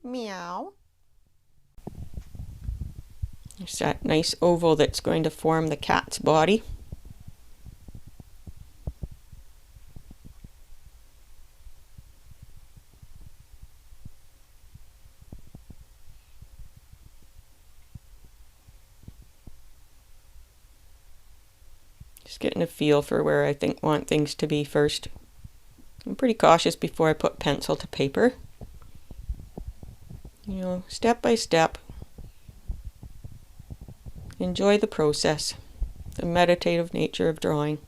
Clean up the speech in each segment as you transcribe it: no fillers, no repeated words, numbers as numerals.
Meow. There's that nice oval that's going to form the cat's body. Just getting a feel for where I want things to be first. I'm pretty cautious before I put pencil to paper. You know, step by step. Enjoy the process, the meditative nature of drawing.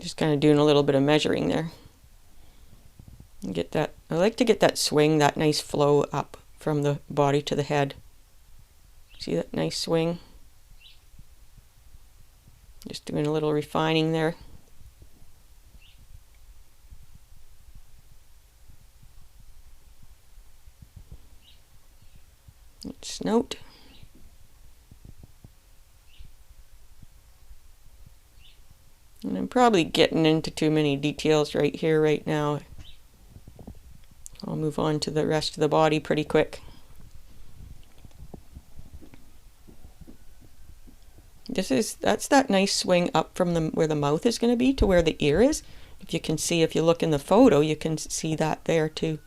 Just kind of doing a little bit of measuring there. And get that. I like to get that swing, that nice flow up from the body to the head. See that nice swing? Just doing a little refining there. Snout. And I'm probably getting into too many details right here, right now. I'll move on to the rest of the body pretty quick. That's that nice swing up from where the mouth is going to be to where the ear is. If you can see, if you look in the photo, you can see that there too.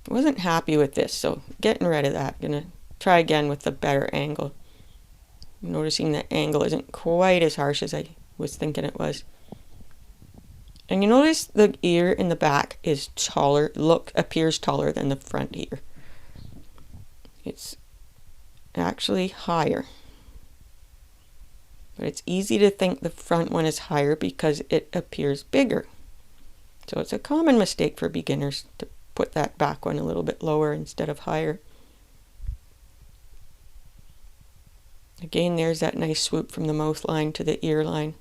I wasn't happy with this, so getting rid of that. Gonna try again with the better angle. Noticing the angle isn't quite as harsh as I was thinking it was. And you notice the ear in the back is taller, appears taller than the front ear. It's actually higher. But it's easy to think the front one is higher because it appears bigger. So it's a common mistake for beginners to put that back one a little bit lower instead of higher. Again, there's that nice swoop from the mouth line to the ear line.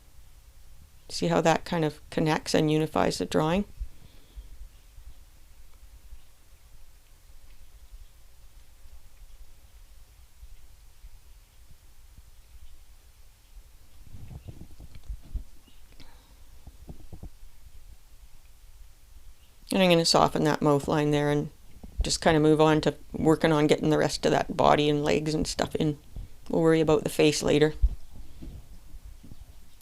See how that kind of connects and unifies the drawing? And I'm going to soften that mouth line there and just kind of move on to working on getting the rest of that body and legs and stuff in. We'll worry about the face later.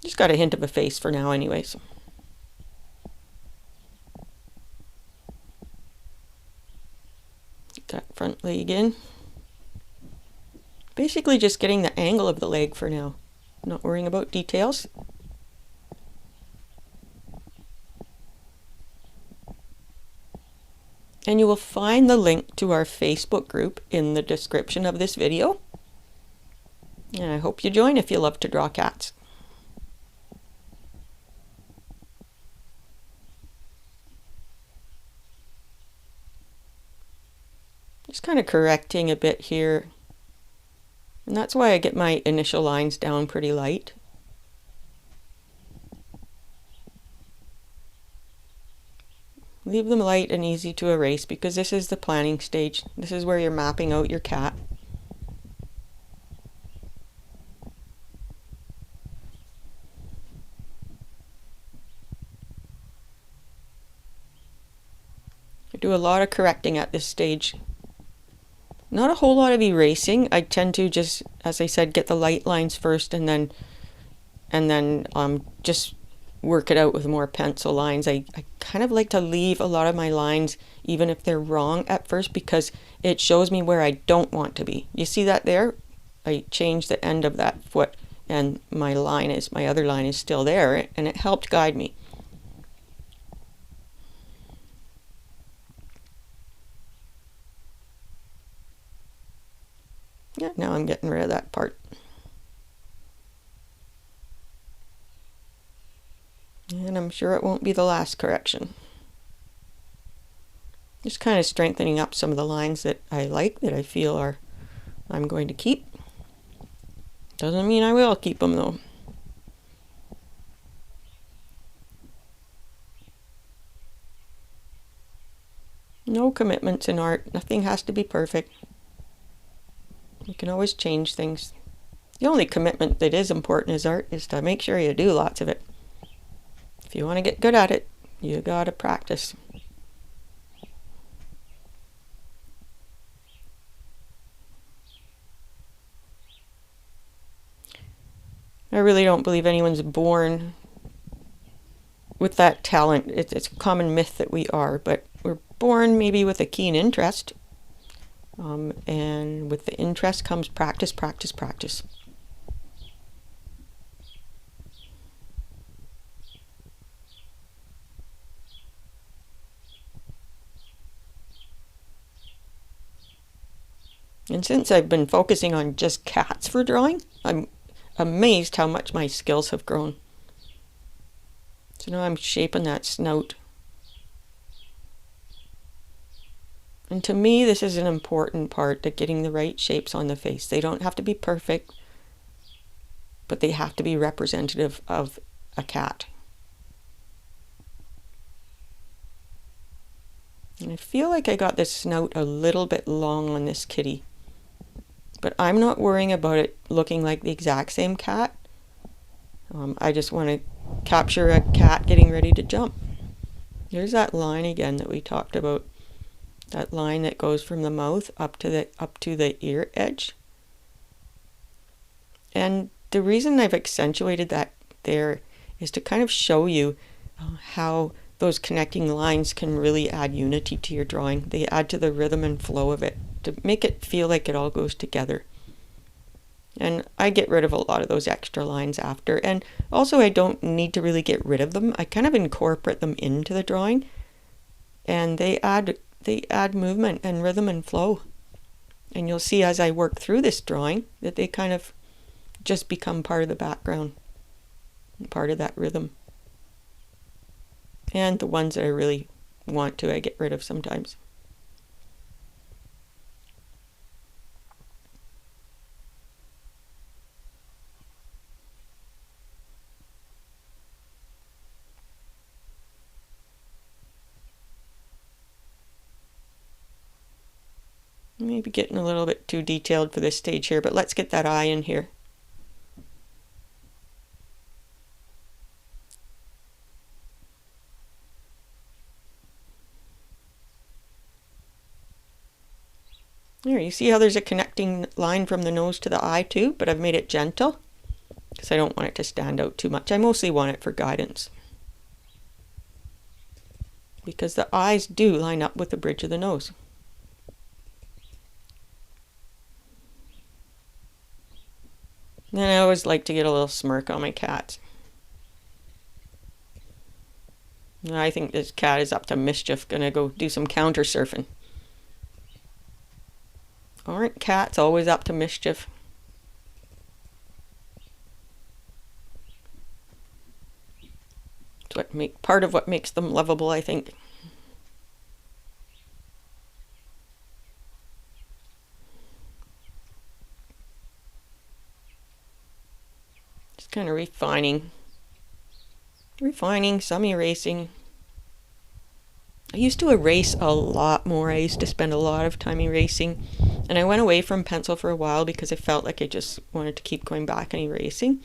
Just got a hint of a face for now anyways. Get that front leg in. Basically just getting the angle of the leg for now. Not worrying about details. And you will find the link to our Facebook group in the description of this video. And I hope you join if you love to draw cats. Just kind of correcting a bit here. And that's why I get my initial lines down pretty light. Leave them light and easy to erase because this is the planning stage. This is where you're mapping out your cat. I do a lot of correcting at this stage. Not a whole lot of erasing. I tend to just, as I said, get the light lines first and then just work it out with more pencil lines. I kind of like to leave a lot of my lines even if they're wrong at first because it shows me where I don't want to be. You see that there? I changed the end of that foot and my other line is still there and it helped guide me. Yeah, now I'm getting rid of that part. And I'm sure it won't be the last correction. Just kind of strengthening up some of the lines that I like, that I feel I'm going to keep. Doesn't mean I will keep them though. No commitments in art. Nothing has to be perfect. You can always change things. The only commitment that is important as art is to make sure you do lots of it. If you want to get good at it, you gotta practice. I really don't believe anyone's born with that talent. It's a common myth that we are, but we're born maybe with a keen interest. And with the interest comes practice, practice, practice. And since I've been focusing on just cats for drawing, I'm amazed how much my skills have grown. So now I'm shaping that snout. And to me, this is an important part to getting the right shapes on the face. They don't have to be perfect, but they have to be representative of a cat. And I feel like I got this snout a little bit long on this kitty, but I'm not worrying about it looking like the exact same cat. I just want to capture a cat getting ready to jump. There's that line again that we talked about. That line that goes from the mouth up to the ear edge. And the reason I've accentuated that there is to kind of show you how those connecting lines can really add unity to your drawing. They add to the rhythm and flow of it to make it feel like it all goes together. And I get rid of a lot of those extra lines after. And also I don't need to really get rid of them. I kind of incorporate them into the drawing, and they add movement and rhythm and flow. And you'll see as I work through this drawing that they kind of just become part of the background, part of that rhythm. And the ones that I really want to, I get rid of sometimes. Maybe getting a little bit too detailed for this stage here, but let's get that eye in here. There, you see how there's a connecting line from the nose to the eye too, but I've made it gentle because I don't want it to stand out too much. I mostly want it for guidance, because the eyes do line up with the bridge of the nose. And then I always like to get a little smirk on my cats. And I think this cat is up to mischief, gonna go do some counter surfing. Aren't cats always up to mischief? It's part of what makes them lovable, I think. Just kind of refining, some erasing. I used to erase a lot more. I used to spend a lot of time erasing, and I went away from pencil for a while because I felt like I just wanted to keep going back and erasing.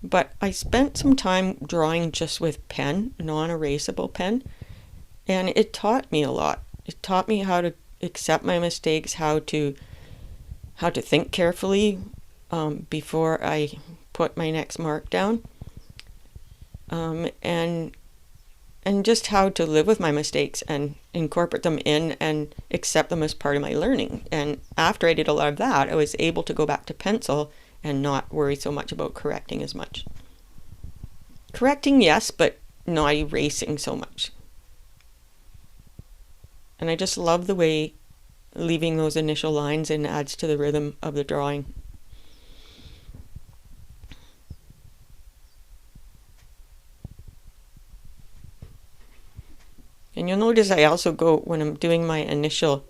But I spent some time drawing just with pen, non-erasable pen, and it taught me a lot. It taught me how to accept my mistakes, how to think carefully before I put my next mark down, and just how to live with my mistakes and incorporate them in and accept them as part of my learning. And after I did a lot of that, I was able to go back to pencil and not worry so much about correcting as much. Correcting, yes, but not erasing so much. And I just love the way leaving those initial lines in adds to the rhythm of the drawing. And you'll notice I also go, when I'm doing my initial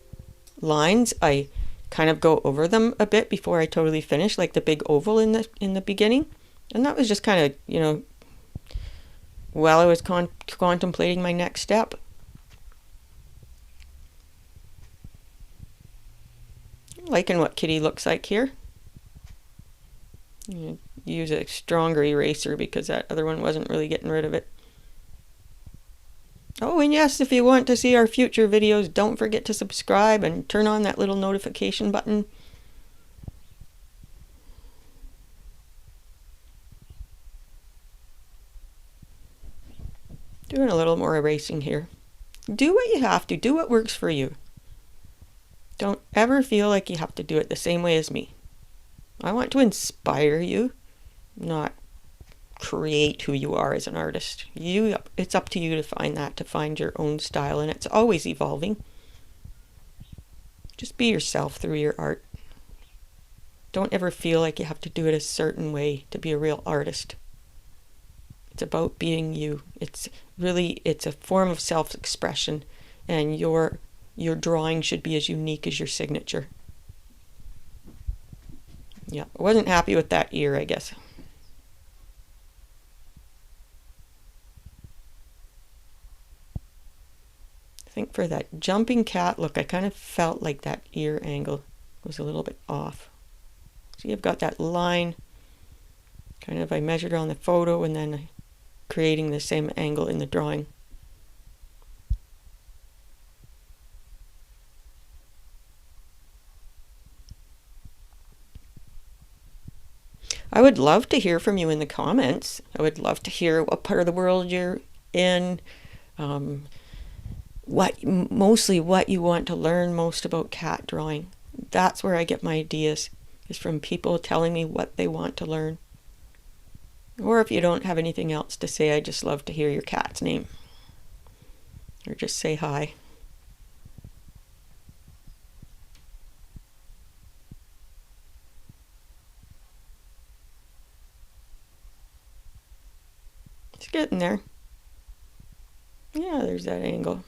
lines, I kind of go over them a bit before I totally finish, like the big oval in the beginning. And that was just kind of, while I was contemplating my next step. Liking what Kitty looks like here. Use a stronger eraser because that other one wasn't really getting rid of it. Oh, and yes, if you want to see our future videos, don't forget to subscribe and turn on that little notification button. Doing a little more erasing here. Do what you have to. Do what works for you. Don't ever feel like you have to do it the same way as me. I want to inspire you, not create who you are as an artist. It's up to you to find your own style, and it's always evolving. Just be yourself through your art. Don't ever feel like you have to do it a certain way to be a real artist. It's about being you. It's a form of self-expression, and your drawing should be as unique as your signature. Yeah, I wasn't happy with that ear, I guess. I think for that jumping cat look, I kind of felt like that ear angle was a little bit off. See, I've got that line, kind of I measured on the photo and then creating the same angle in the drawing. I would love to hear from you in the comments. I would love to hear what part of the world you're in, mostly what you want to learn most about cat drawing. That's where I get my ideas, is from people telling me what they want to learn. Or if you don't have anything else to say, I just love to hear your cat's name. Or just say hi. It's getting there. Yeah, there's that angle.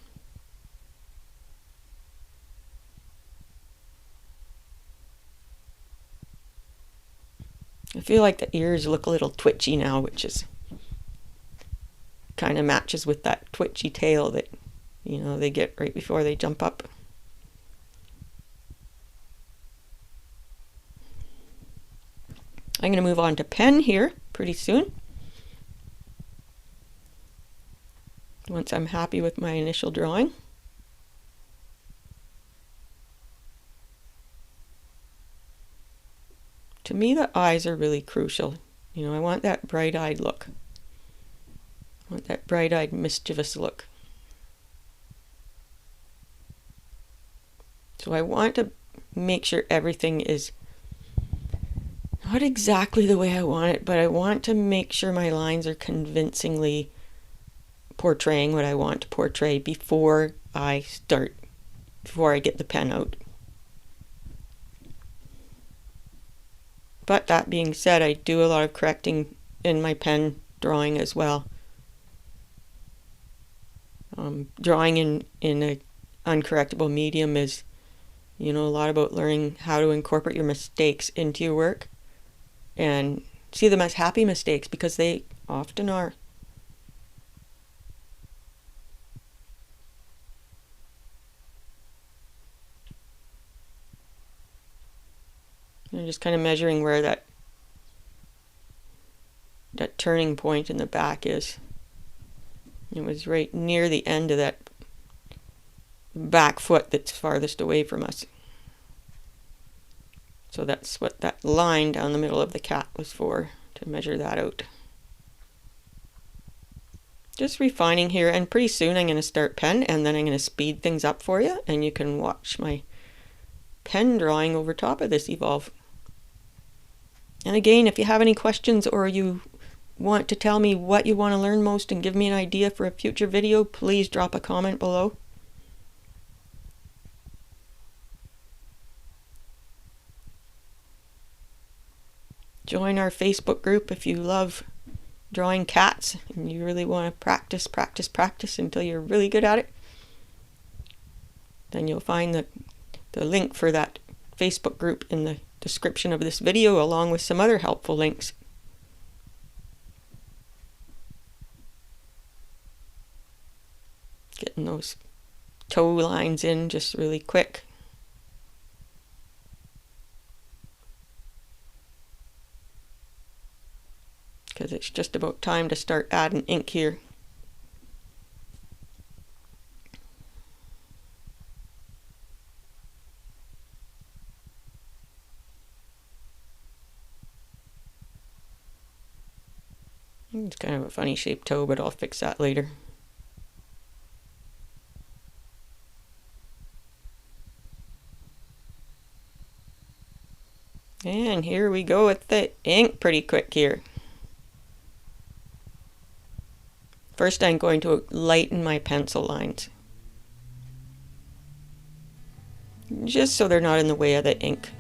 I feel like the ears look a little twitchy now, which is kind of matches with that twitchy tail that, they get right before they jump up. I'm going to move on to pen here pretty soon. Once I'm happy with my initial drawing. To me, the eyes are really crucial. I want that bright-eyed look. I want that bright-eyed, mischievous look. So I want to make sure everything is not exactly the way I want it, but I want to make sure my lines are convincingly portraying what I want to portray before I get the pen out. But that being said, I do a lot of correcting in my pen drawing as well. Drawing in an uncorrectable medium is, a lot about learning how to incorporate your mistakes into your work and see them as happy mistakes, because they often are. Just kind of measuring where that turning point in the back is. It was right near the end of that back foot that's farthest away from us. So that's what that line down the middle of the cat was for, to measure that out. Just refining here, and pretty soon I'm going to start pen, and then I'm going to speed things up for you, and you can watch my pen drawing over top of this evolve. And again, if you have any questions or you want to tell me what you want to learn most and give me an idea for a future video, please drop a comment below. Join our Facebook group if you love drawing cats and you really want to practice until you're really good at it. Then you'll find the link for that Facebook group in the description of this video, along with some other helpful links. Getting those toe lines in just really quick. it's just about time to start adding ink here. It's kind of a funny shaped toe, but I'll fix that later. And here we go with the ink pretty quick here. First I'm going to lighten my pencil lines, just so they're not in the way of the ink.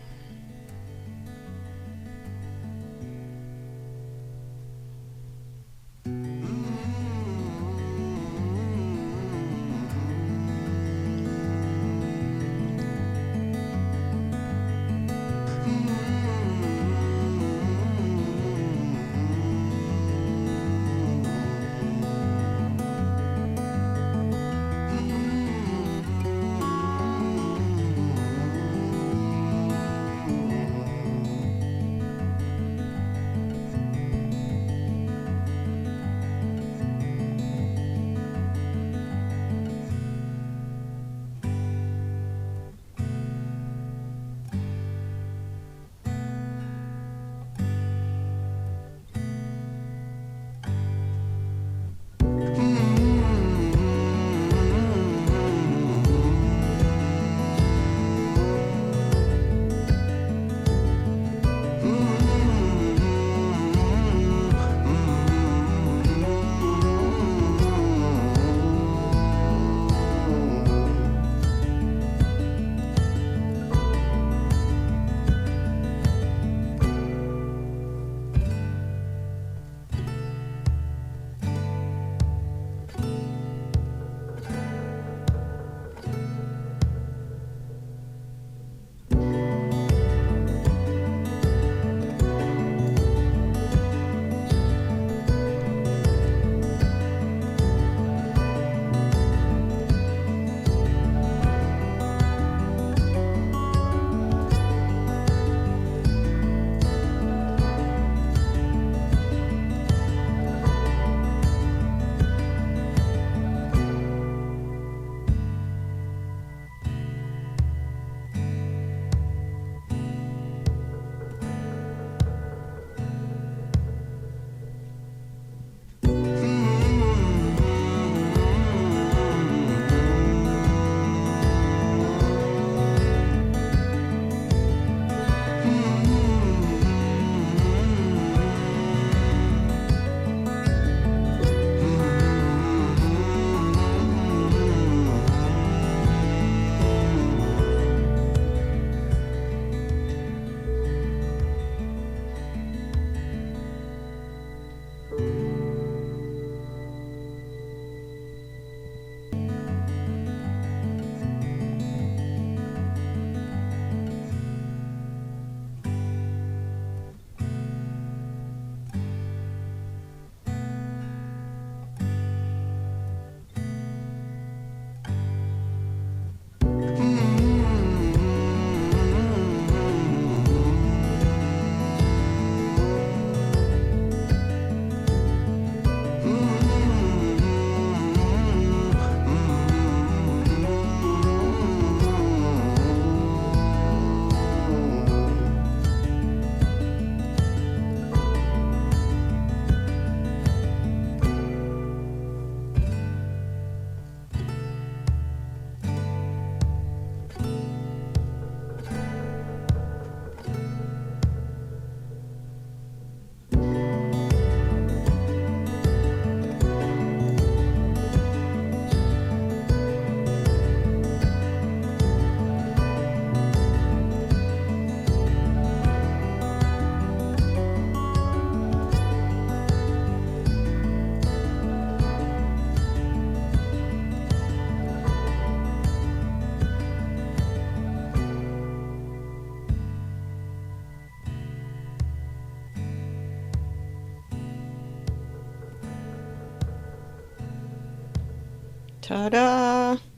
Ta-da!